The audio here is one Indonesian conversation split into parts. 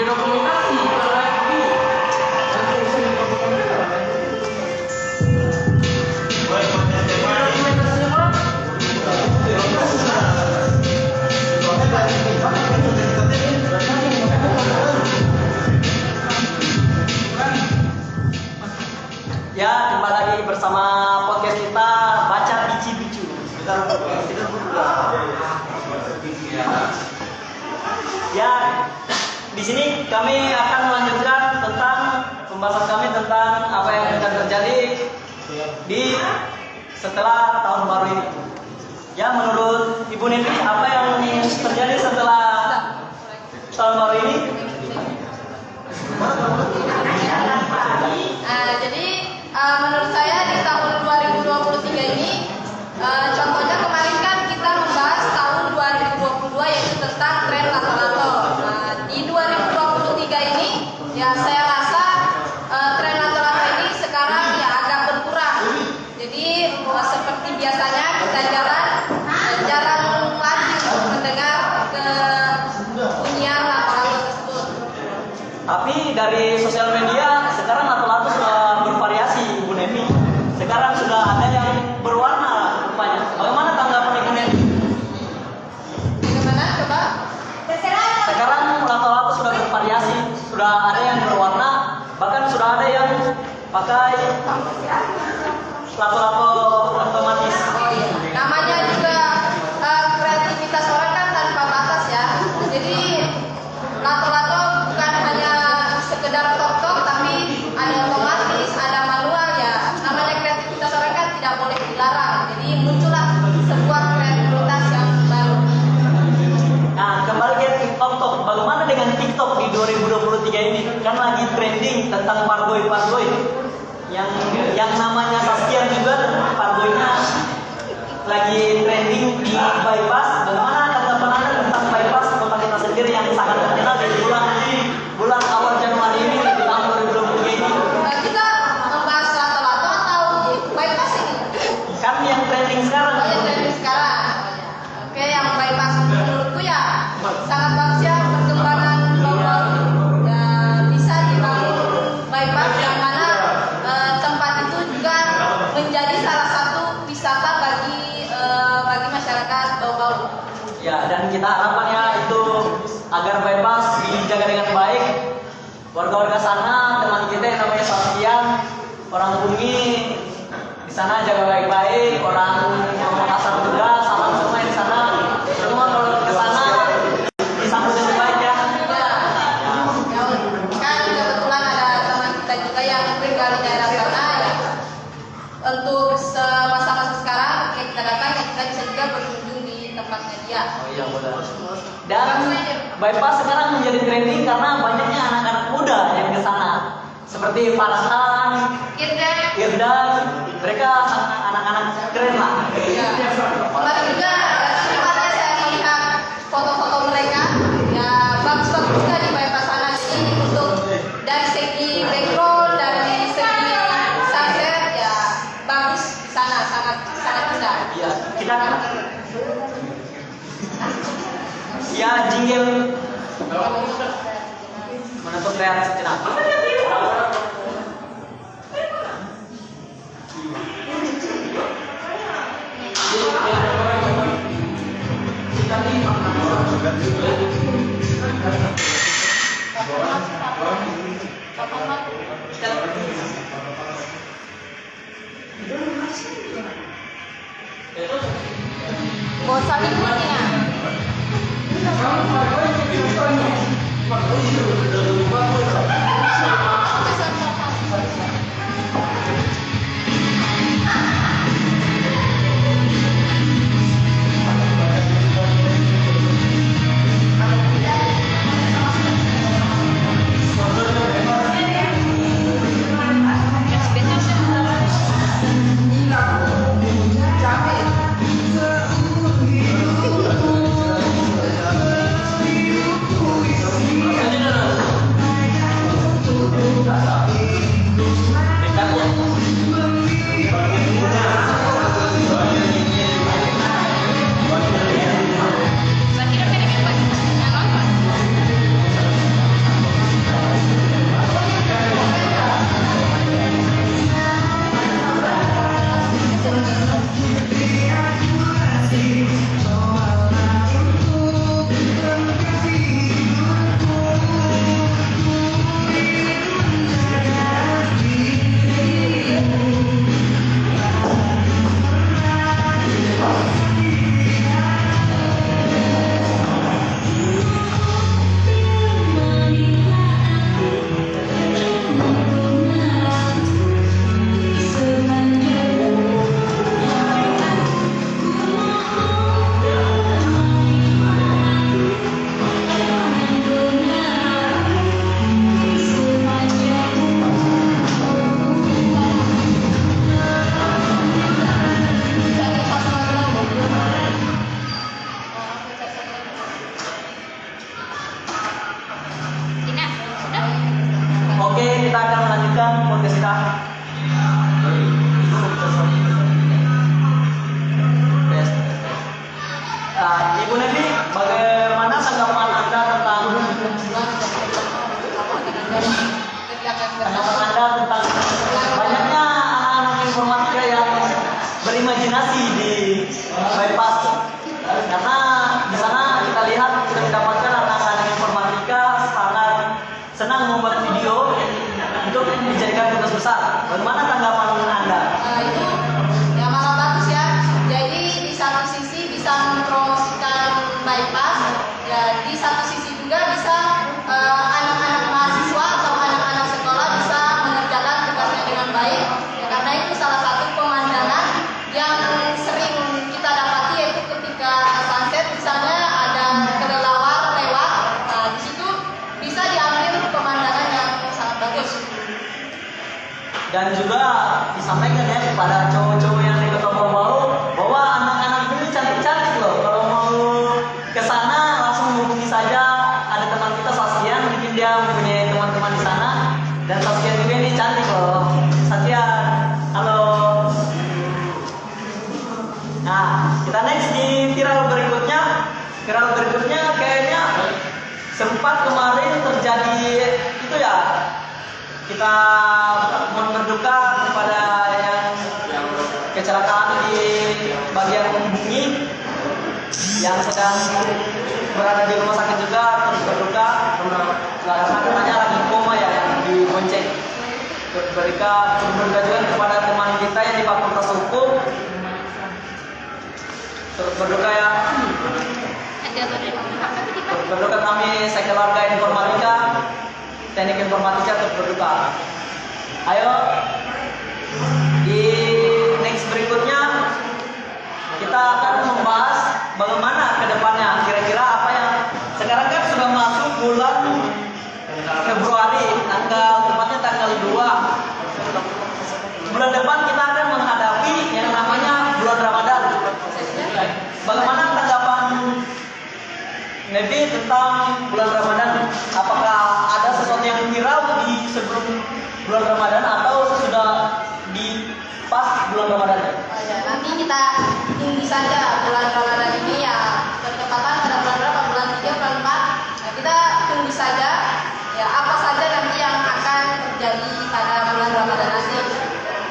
dokumentasi ya, jumpa lagi bersama podcast kita Baca Bici Bicu. Ya, di sini kami akan melanjutkan tentang pembahasan kami tentang apa yang akan terjadi di setelah tahun baru ini. Ya, menurut Ibu Nevi, apa yang terjadi setelah tahun baru ini? Jadi menurut saya di tahun 2023 ini contohnya kemarin kan kita membahas tahun 2022 yaitu tentang tren lato-lato. Di 2023 ini ya saya rasa tren lato-lato ini sekarang ya agak berkurang. Jadi seperti biasanya kita jarang lagi mendengar ke bunyian lato-lato tersebut. Tapi dari sosial media sekarang lato-lato sudah bervariasi, Bu Nevi. Sekarang sudah ada yang berwarna rupanya. Bagaimana tanggapan Ibu Nevi? Bagaimana coba? Sekarang lato-lato sudah bervariasi, sudah ada yang berwarna, bahkan sudah ada yang pakai lato-lato otomatis. Oh iya. Namanya juga kreativitas orang kan tanpa batas ya. Jadi lato-lato bukan hanya sekedar tok-tok, tapi ada otomatis, ada manual ya. Namanya kreativitas orang kan tidak boleh dilarang. Jadi muncullah sebuah kreativitas yang baru. Nah, kembali ke TikTok. Bagaimana dengan TikTok di 2023 ini? Kan lagi trending tentang pargoy-pargoy. Yang namanya Saskia juga dan pargoynya lagi trending di bypass. Bagaimana tanggapan Anda tentang bypass kota kita sendiri yang sangat terkenal di bulan awal Januari ini di tahun 2023 ini? Kita membahas lato-lato atau bypass ini? Kan yang trending sekarang. Oh ya, dari sekarang. Oke, yang bypass menurutku ya sangat bagus ya perkembangan baru-baru. Ya, bisa dibangun bypass yang mana tempat itu juga menjadi salah satu wisata bagi masyarakat Bau-Bau. Ya, dan kita harapannya itu agar bypass dijaga dengan baik. Warga-warga sana, teman kita yang namanya Sastian, orang Bumi di sana jaga baik-baik. Orang Makassar juga, sama semua di sana. Semua kalau ke sana disambut dengan baik ya. Kan kebetulan ada teman kita juga yang tinggal di daerah sana ya. Untuk masa-masa sekarang ketika kita datang ya kita bisa juga berkunjung di tempatnya dia. Oh iya, benar. Dan bypass sekarang menjadi trending karena banyaknya anak-anak muda yang ke sana. Seperti Farhan, Irdan, mereka anak-anak keren lah. Kemarin juga tempatnya saya melihat foto-foto mereka ya bagus-bagus juga di bypass sana. Jadi untuk dari segi background, dari segi sunset ya bagus di sana, sangat indah. Iya, kita ya jingle menutup layar sejenak. Bosan ikutnya. informatika. Ibu Nevi, bagaimana tanggapan Anda tentang banyaknya anak-anak informatika yang berimajinasi di bypass? Karena di sana kita lihat, kita mendapatkan anak-anak informatika sangat senang membuat video untuk dijadikan tugas besar. Bagaimana tanggapan Anda? Itu ya malah bagus ya. Jadi di satu sisi bisa mempromosikan bypass, ya di satu sisi juga bisa anak-anak mahasiswa atau anak-anak sekolah bisa mengerjakan tugasnya dengan baik. Ya, karena itu salah satu pemandangan yang sering kita dapati, yaitu ketika sunset misalnya ada kelelawar lewat. Nah, di situ bisa diambil pemandangan yang sangat bagus. Dan juga disampaikan ya kepada cowok-cowok yang di Kota Bau bahwa anak-anak ini cantik-cantik loh. Kalau mau ke sana langsung hubungi saja. Ada teman kita Saskia, mungkin dia mempunyai teman-teman di sana. Dan Saskia juga ini cantik loh. Saskia, halo. Nah, kita next di viral berikutnya. Viral berikutnya kayaknya sempat kemarin terjadi itu ya. Kita mohon berduka kepada yang kecelakaan di bagian Bumi yang sedang berada di rumah sakit juga, terus berduka karena katanya lagi koma ya, di bonceng. Berduka juga kepada teman kita yang di Fakultas Hukum. Terus berduka ya. Berduka kami sekeluarga informatika, teknik informatika, terus berduka. Ayo di next berikutnya kita akan membahas bagaimana ke depannya, kira-kira apa yang sekarang kan sudah masuk bulan Februari, tepatnya tanggal 2. Bulan depan kita akan menghadapi yang namanya bulan Ramadan. Bagaimana tanggapan Nevi tentang bulan Ramadan? Apakah ada sesuatu yang viral di sebelum bulan Ramadan atau sudah di pas bulan Ramadan? Ya, nanti kita tunggu saja bulan Ramadan ini ya, bertepatan pada bulan berapa? Bulan 3, bulan 4. Nah, kita tunggu saja ya apa saja nanti yang akan terjadi pada bulan Ramadan nanti.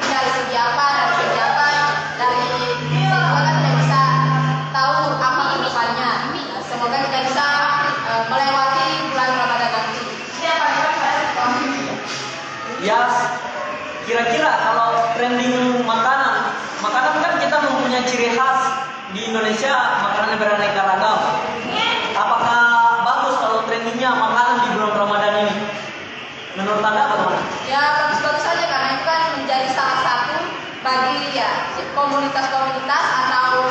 Dari segi apa, dari segi apa, dari saya juga kan tidak bisa tahu apa ke depannya. Nah, semoga kita bisa melewati bulan Ramadan nanti. Ya, kira-kira kalau trending makanan kan kita mempunyai ciri khas di Indonesia, makanan beraneka ragam. Apakah bagus kalau trendingnya makanan di bulan Ramadan ini? Menurut Anda bagaimana? Ya bagus-bagus saja, karena itu kan menjadi salah satu bagi ya komunitas-komunitas atau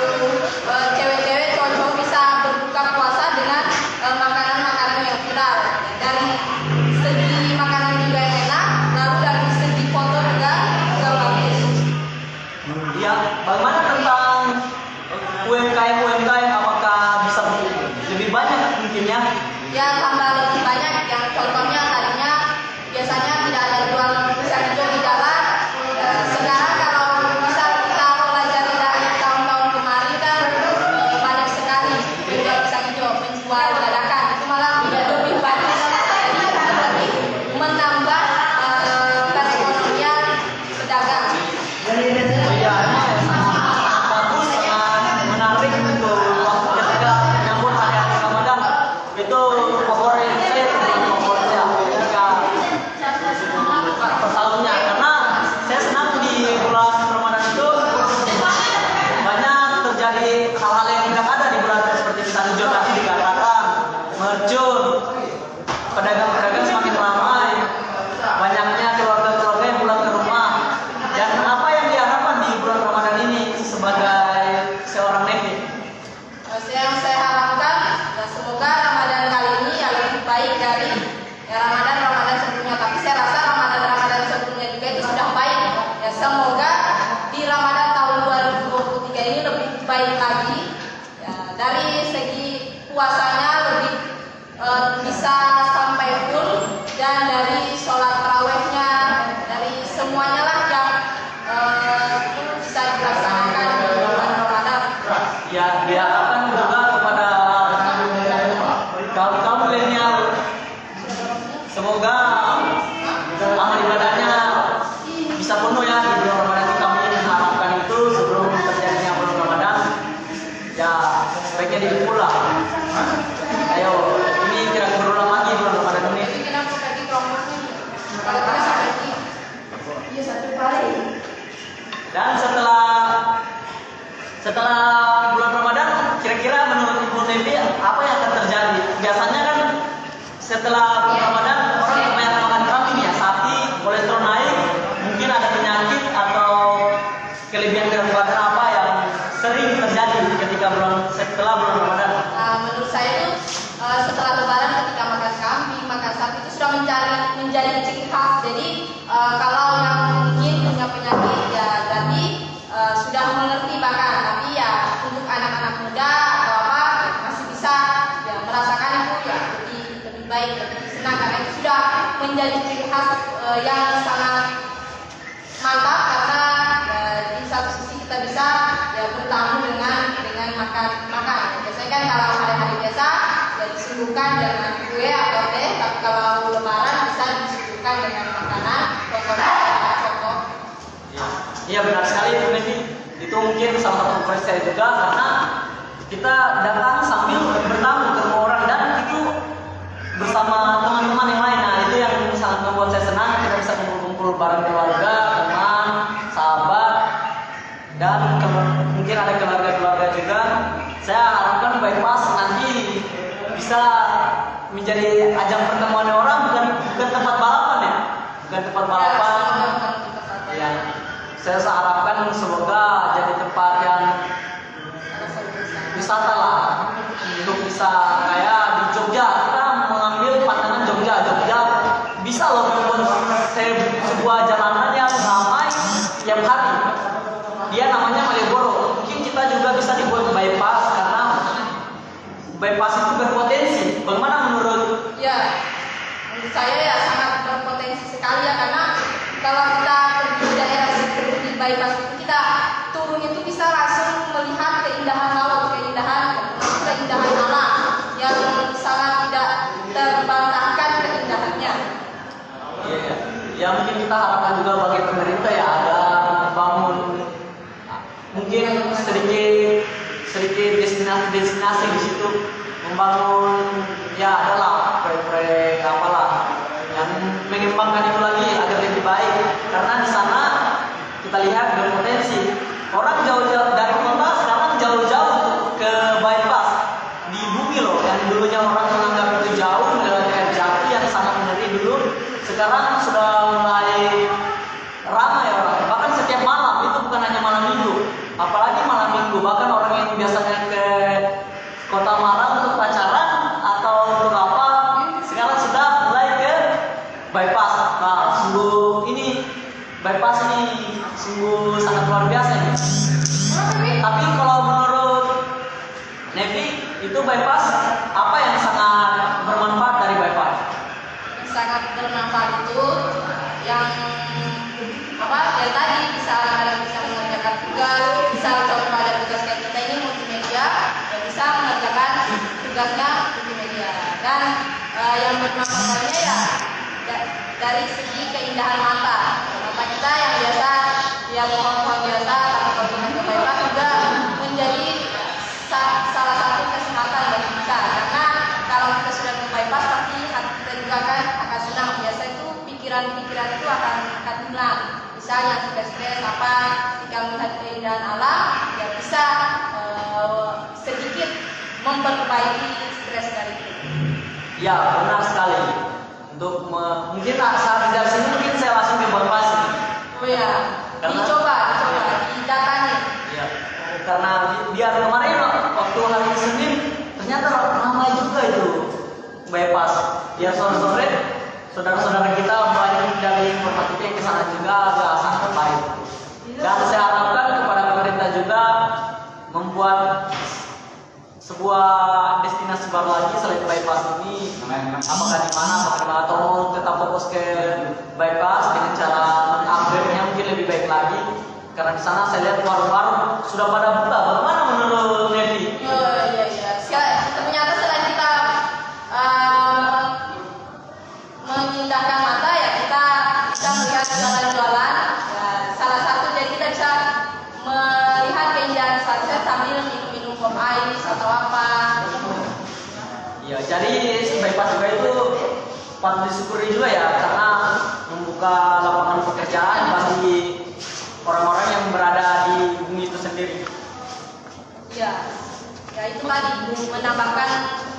cewek-cewek cowok bisa berbuka puasa dengan makanan-makanan yang viral. Dari segi makanan juga yang enak, lalu dari segi foto juga bagus. Ya, bagaimana tentang UMKM? Apakah bisa lebih banyak mungkinnya? Ya tambah lebih banyak, yang contohnya tadinya biasanya tidak ada jual pisang hijau di jalan. Sekarang kalau misal kita pelajari dari tahun-tahun kemarin kan banyak sekali penjual pisang hijau, menjual dadakan, itu malah lebih banyak. Jadi itu lebih menambah perekonomian pedagang. Oh iya, sangat bagus, sangat menarik untuk ketika menyambut hari-hari Ramadan. Itu favorit saya, ketika pertahunnya, karena saya senang di bulan Ramadan itu banyak terjadi hal-hal yang tidak ada di bulan seperti pisang hijau tadi dikatakan, mercun, pedagang-pedagang semakin ramai, banyaknya keluarga-keluarga yang pulang ke rumah. Dan apa yang diharapkan di bulan Ramadan ini sebagai seorang Nevi? Yang saya harapkan ya, semoga Ramadan kali ini ya lebih baik dari ya, Ramadan sebelumnya. Tapi saya rasa Ramadan sebelumnya juga itu sudah baik. Ya, semoga di Ramadan tahun 2023 ini lebih baik lagi. Ya, dari segi puasanya lebih bisa sampai full, dan dari sholat tarawehnya, dari semua semoga amal ibadahnya bisa penuh ya di bulan Ramadan ini. Kami harapkan itu sebelum terjadinya bulan Ramadan ya sebaiknya dikumpul lah. Ayo, ini tidak berulang lagi bulan Ramadan ini. Bikin aku tadi kelompoknya. Kalau kita sampai di iya satu kali. Dan setelah bulan Ramadan, kira-kira menurut Ibu Nevi apa yang akan terjadi? Biasanya kan setelah bulan Ramadan orang kebanyakan makan kambing ya, sapi, kolesterol naik, mungkin ada penyakit atau kelebihan badan apa yang sering terjadi ketika setelah bulan Ramadan. Menurut saya itu setelah Lebaran ketika makan kambing, makan sapi itu sudah menjadi ciri khas. Jadi kalau yang mungkin punya penyakit ya berarti sudah mengerti bahkan. Tapi ya untuk anak-anak muda atau apa masih bisa ya merasakan itu ya lebih baik, lebih senang karena itu sudah menjadi ciri khas yang sangat mantap karena ya, di satu sisi kita bisa ya bertamu dengan makan. Biasanya kan kalau hari-hari biasa ya disuguhkan dengan kue atau teh, tapi kalau Lebaran bisa disuguhkan dengan makanan pokok-pokok. Iya benar sekali Bu Nevi. Itu mungkin salah satu preferensi saya juga karena kita datang sambil bertamu ke rumah orang dan itu bersama teman-teman yang lain. Nah itu yang sangat membuat saya senang. Kita bisa kumpul-kumpul bareng keluarga, teman, sahabat, dan mungkin ada keluarga-keluarga juga. Saya harapkan bypass nanti bisa menjadi ajang pertemuan orang, bukan tempat balapan ya, bukan tempat balapan. Ya, saya harapkan semoga jadi tempat yang wisata lah, untuk bisa kayak di Jogja kita mengambil pandangan Jogja bisa loh membuat sebuah jalanan yang ramai tiap hari. Dia namanya Malioboro. Mungkin kita juga bisa dibuat bypass karena bypass itu berpotensi. Bagaimana menurut? Ya, menurut saya ya sangat berpotensi sekali ya karena kalau kita pergi ke daerah seperti bypass itu kita turun itu bisa langsung melihat keindahan laut, keindahan alam yang sangat tidak terbantahkan keindahannya. Iya, ya mungkin kita harapkan juga bagi pemerintah ya ada membangun mungkin sedikit destinasi di situ, membangun ya adalah proyek apalah yang mengembangkan itu lagi agar lebih baik karena di sana kita lihat berpotensi orang jauh-jauh dari kota sekarang jauh-jauh ke bypass di bumi loh, yang dulunya orang menganggap itu jauh dari Jati yang sangat ngeri dulu, sekarang sudah mulai ramai orang, bahkan setiap malam. Itu bukan hanya malam minggu, apalagi malam minggu, bahkan orang yang biasanya ke kota Malang untuk pacaran atau untuk apa sekarang sudah mulai ke bypass. Nah bypass ini sungguh sangat luar biasa ini. Tapi kalau menurut Nevi itu bypass apa yang sangat bermanfaat dari bypass? Sangat bermanfaat itu yang apa ya tadi bisa mengerjakan tugas, bisa contoh ada tugas kayak kita ini multimedia ya bisa mengerjakan tugasnya multimedia dan yang bermanfaatnya ya dari segi keindahan mata kita yang biasa yang pohon-pohon biasa tapi kalau kita ke bypass juga menjadi salah satu kesehatan bagi kita karena kalau kita sudah ke bypass pasti hati kita juga akan senang. Biasa itu pikiran-pikiran itu akan hilang, misalnya stres apa ketika melihat keindahan alam ya bisa sedikit memperbaiki stres dari itu. Ya benar sekali. Untuk mungkin saat dari sini mungkin saya langsung ke bypass ini. Oh ya, dicoba didatangi. Ya, karena biar kemarin waktu hari Senin ternyata ramai juga itu bypass. Biar sore-sore saudara-saudara kita banyak dari informatika yang kesana juga agak sangat baik. Dan saya harapkan kepada pemerintah juga membuat sebuah destinasi baru lagi selain bypass ini. Apakah di mana atau mau tetap fokus ke bypass dengan cara mengupgrade-nya mungkin lebih baik lagi. Karena di sana saya lihat warung-warung sudah pada buka. Bagaimana menurut Nevi? Oh iya. Ternyata selain kita Jadi bypass juga itu patut disyukuri juga ya, karena membuka lapangan pekerjaan bagi orang-orang yang berada di bumi itu sendiri. Ya, ya itu tadi menambahkan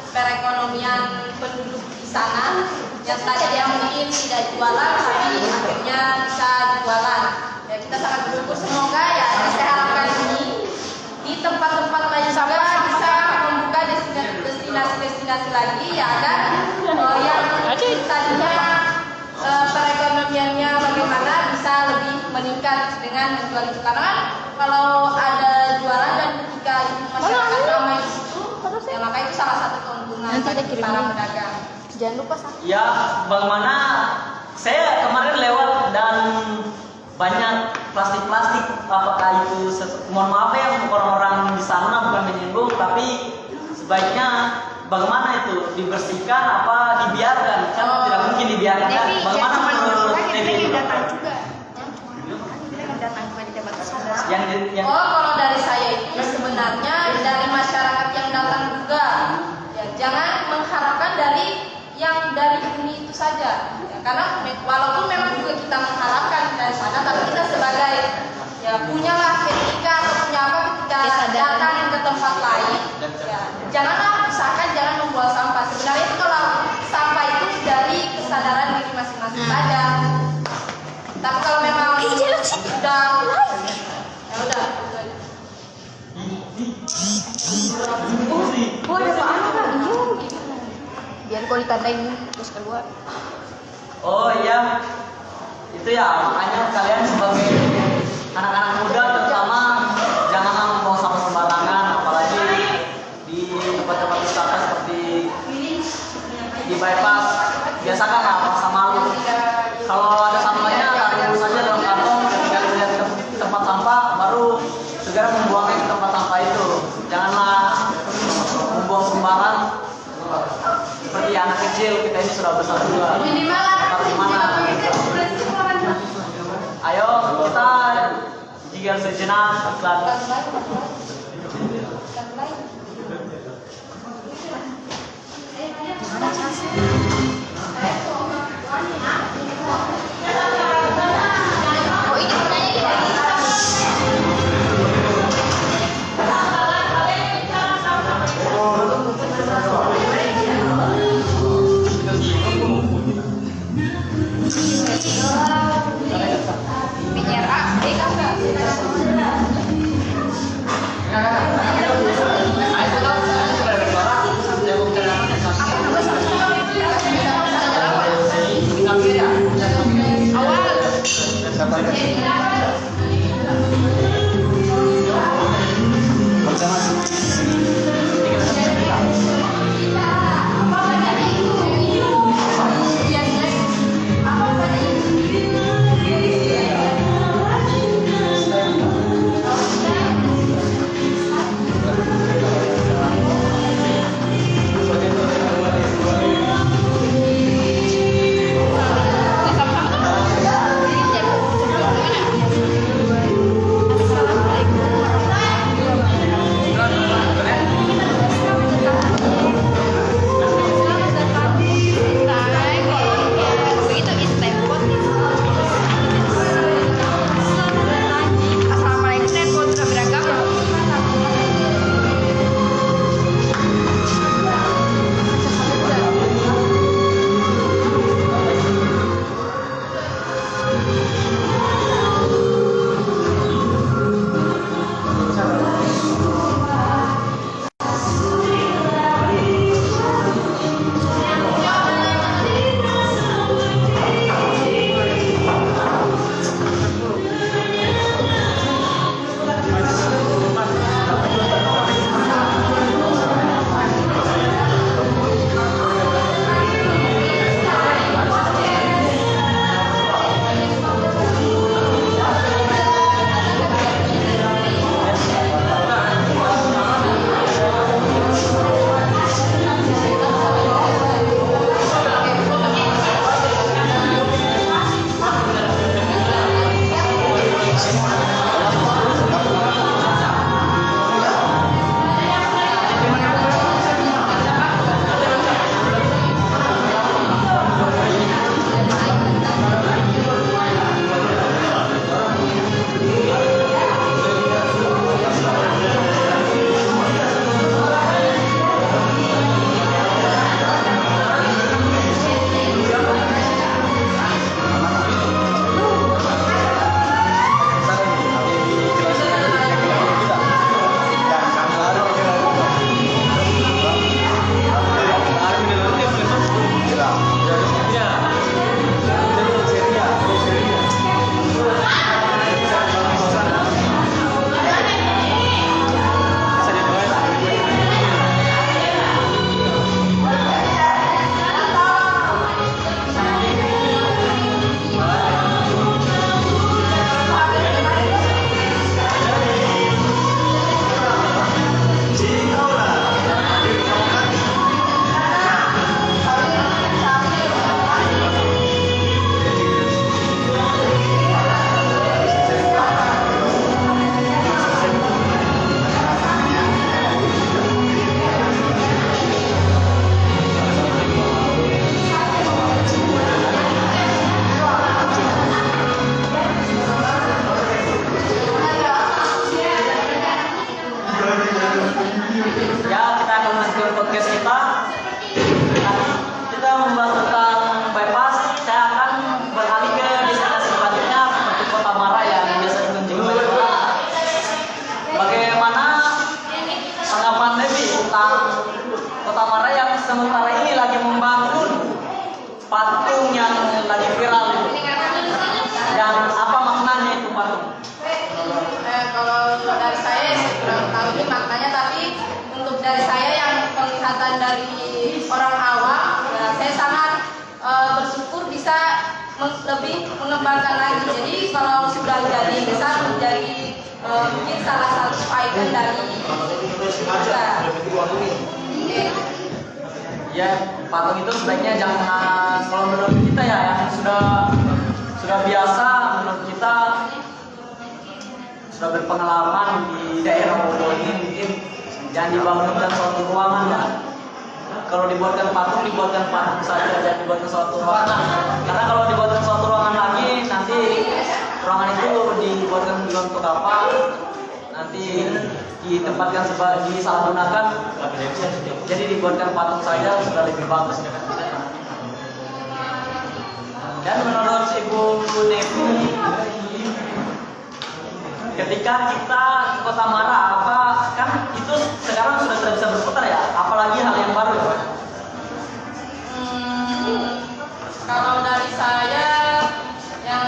perekonomian penduduk di sana yang tadinya mungkin tidak jualan tapi akhirnya bisa jualan. Ya kita sangat bersyukur, semoga ya yang saya harapkan ini di tempat-tempat lain juga bisa membuka destinasi lagi ya agar yang tadinya perekonomiannya bagaimana bisa lebih meningkat dengan menjual itu, karena kan kalau ada jualan dan ketika masyarakat ramai di situ ya maka itu salah satu keuntungan bagi para pedagang. Jangan lupa sakit. Ya, bagaimana saya kemarin lewat dan banyak plastik-plastik, apakah itu mohon maaf ya orang-orang di sana bukan menyinggung, tapi sebaiknya bagaimana itu dibersihkan apa dibiarkan? Kan tidak mungkin dibiarkan. Bagaimana menurut Devi? Datang juga. Kita datang ke tempat sadar. Yang Kalau dari saya itu sebenarnya dari masyarakat yang datang juga. Ya, jangan mengharapkan dari yang dari bumi itu saja. Ya, karena walaupun memang juga kita mengharapkan dari sana, tapi kita sebagai ya punyalah etika atau punya apa ketika datang ke tempat lain. Ya, janganlah misalkan jangan membuang sampah. Sebenarnya itu kalau sampah itu dari kesadaran diri masing-masing saja. Tapi kalau memang sudah ya udah. Oh, ada apaan kan? Biar kau ditandain terus keluar. Oh iya, itu ya makanya kalian sebagai anak-anak muda terutama janganlah membuang sampah sembarangan, apalagi di tempat-tempat wisata seperti di bypass. Biasakanlah rasa malu. Kalau ada sampahnya taruh saja dalam kantong, ketika lihat tempat sampah baru segera membuangnya ke tempat sampah itu. Janganlah membuang sembarang. Seperti anak kecil, kita ini sudah besar juga. Tapi mana? Ayo kita jika sejenak iklan. Oh, ini sebenarnya Ayo kita lebih mengembangkan lagi. Jadi kalau sudah jadi bisa menjadi mungkin salah satu ikon dari juga. Ya, patung itu sebaiknya jangan, kalau menurut kita ya yang sudah biasa, menurut kita sudah berpengalaman di daerah Bogor ini, mungkin jangan dibangunkan suatu ruangan lah. Kalau dibuatkan patung saja, jangan dibuatkan suatu ruangan. Karena kalau dibuatkan suatu ruangan lagi, nanti ruangan itu dibuatkan untuk apa? Nanti ditempatkan disalahgunakan. Jadi dibuatkan patung saja sudah lebih bagus. Dan menurut Ibu Nevi, ketika kita ke Kota Mara, apa kan itu sekarang sudah tidak bisa berputar ya? Apalagi hal yang baru. Kalau dari saya yang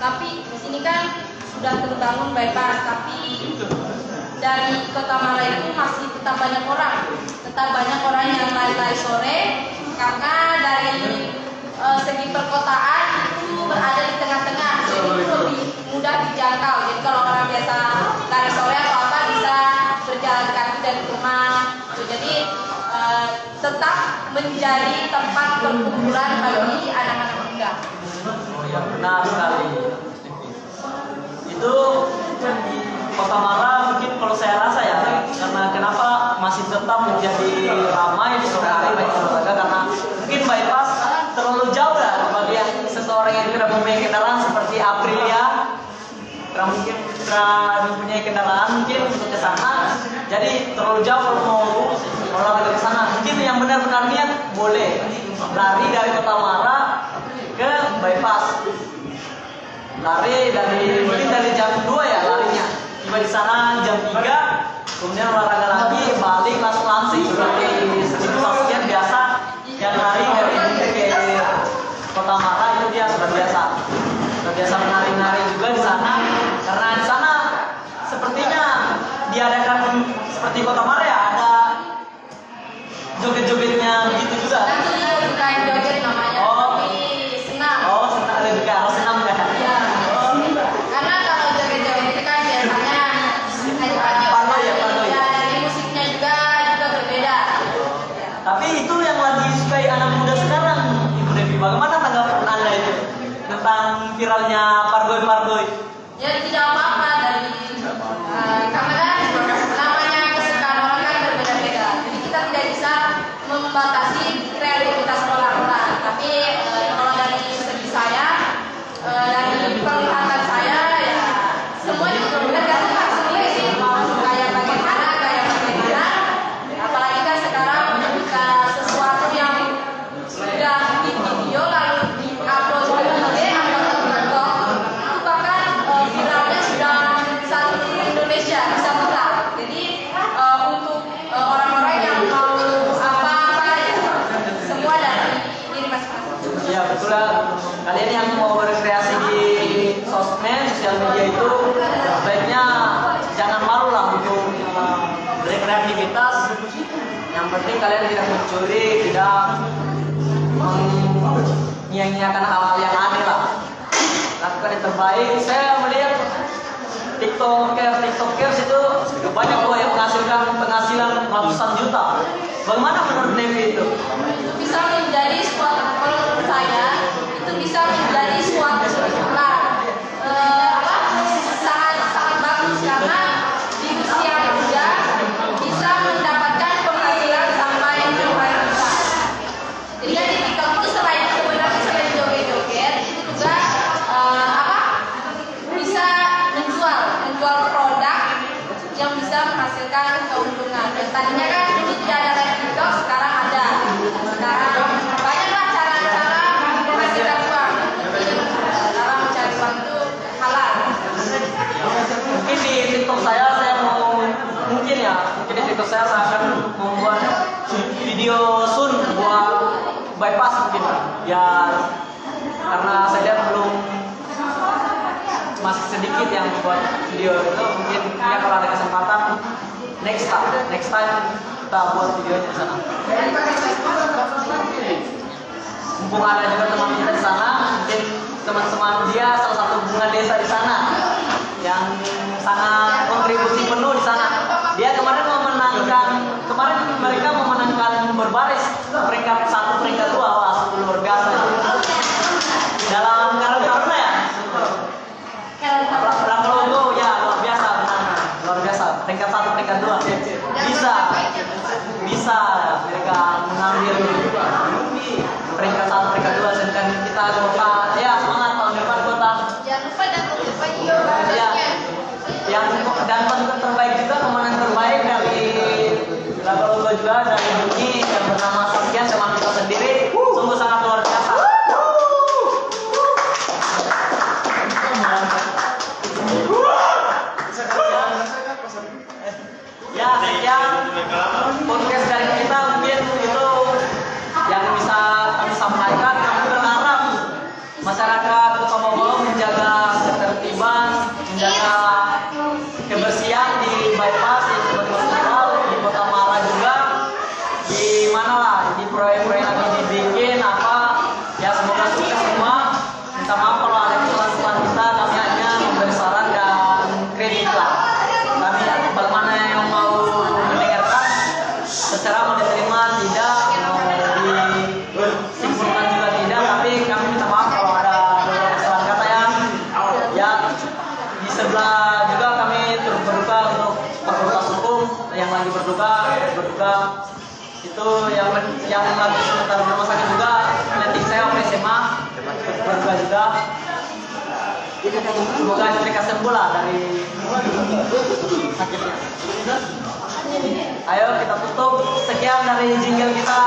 tapi di sini kan sudah terbangun bypass, tapi dari Kota Mara itu masih tetap banyak orang yang lari-lari sore karena dari segi perkotaan itu berada di tengah-tengah, jadi itu lebih mudah dijangkau. Jadi kalau orang biasa lari sore atau apa bisa berjalan kaki dari rumah. Jadi tetap menjadi tempat perkumpulan bagi anak-anak muda. Oh ya, benar sekali. Itu di Kota Mara mungkin kalau saya rasa ya, karena kenapa masih tetap menjadi ramai di sore hari banyak olahraga, karena mungkin bypass terlalu jauh ya bagi yang seseorang yang tidak mempunyai kendaraan seperti Aprilia, mungkin tidak mempunyai kendaraan mungkin untuk ke sana, jadi terlalu jauh kalau mau olahraga ke sana. Mungkin yang benar-benar niat boleh lari dari Kota Mara ke bypass, lari mungkin dari jam 2 ya larinya, tiba di sana jam 3, kemudian olahraga lagi, balik langsung seperti Saskian biasa yang lari dari ke Kota Mara itu dia sudah biasa menari-nari juga di sana, karena di sana sepertinya diadakan seperti Kota Mara ya, ada joget-jogetnya gitu juga. Nanti bukan joget namanya, tapi senam. Oh, senam lebih ke arah senam kan? Ya. Karena kalau joget-joget itu kan biasanya Parloi ya. dari musiknya juga berbeda. Tapi itu yang lagi disukai anak muda sekarang, Ibu Devi. Bagaimana tanggapan Anda itu tentang viralnya pargoi? Ya tidak apa-apa karena kan namanya kesukaan orang kan berbeda-beda. Jadi kita tidak bisa membatasi kreativitas orang-orang. Tapi kalau dari segi saya, dari penglihatan saya ya semuanya tergantung sendiri sih, mau kayak bagaimana. Apalagi kan sekarang ketika sesuatu yang sudah di video lalu di-upload ke TikTok, itu bahkan viralnya sudah satu Indonesia bisa putar. Jadi untuk orang-orang yang mau apa ya, semua dari diri masing-masing. Ya betul lah. Kalian yang mau berkreasi di sosial media itu sebaiknya jangan malu lah untuk berkreativitas. Yang penting kalian tidak mencuri, tidak menyia-nyiakan hal-hal yang aneh lah. Lakukan yang terbaik. Saya melihat tiktokers itu banyak loh yang menghasilkan penghasilan ratusan juta. Bagaimana menurut Nevi itu? Bisa menjadi suatu, menurut saya itu bisa menjadi suatu sangat bagus karena di usia muda bisa mendapatkan penghasilan sampai jutaan besar. Jadi kan di TikTok itu selain joget-joget itu juga bisa menjual produk yang bisa menghasilkan keuntungan. Dan tadinya kan dulu tidak ada live TikTok, sekarang ada. Sekarang banyaklah cara-cara menghasilkan uang. Jadi cara mencari uang itu halal. Mungkin di TikTok saya mungkin di TikTok saya akan membuat video soon buat bypass mungkin, biar karena saya lihat belum masih sedikit yang buat video itu, mungkin ya kalau ada kesempatan next time kita buat videonya di sana. mumpung ada juga teman kita di sana, mungkin teman-teman dia salah satu bunga desa di sana yang sangat kontribusi penuh di sana. Dia kemarin mereka memenangkan berbaris peringkat 1 peringkat 2. Wah, luar biasa dalam karena ya logo ya luar biasa, benar luar biasa, peringkat 1 peringkat 2 bisa mereka mengambil peringkat 1 peringkat 2, sedangkan kita kota ya semangat tahun depan kota. Jangan lupa datang ke pagi Ya, yang dan penutup terbaik juga, pemenang terbaik dari laga juga dari Bunyi yang bernama Saskian, teman kita sendiri, sungguh sangat luar biasa. Ya, sekian podcast dari kita, mungkin itu yang bisa kami sampaikan. Kami berharap masyarakat Kota Bogor menjaga ketertiban, menjaga kebersihan di bypass, di hospital, di Kota Mara juga, di mana lah, di proyek-proyek lagi dibikin apa, ya semoga sukses semua. Minta maaf kalau ada kesalahan kita, kami hanya memberi saran dan kritik lah. Kami bagaimana yang mau mendengarkan, terserah mau diterima tidak, mau disimpulkan juga tidak, tapi kami minta maaf kalau ada kesalahan kata ya di sebelah juga kami turut berduka untuk fakultas hukum yang lagi berduka itu yang lagi sementara rumah sakit juga, nanti saya SMA berduka juga. Semoga mereka sembuh lah dari sakitnya. Ayo kita tutup, sekian dari jingle kita.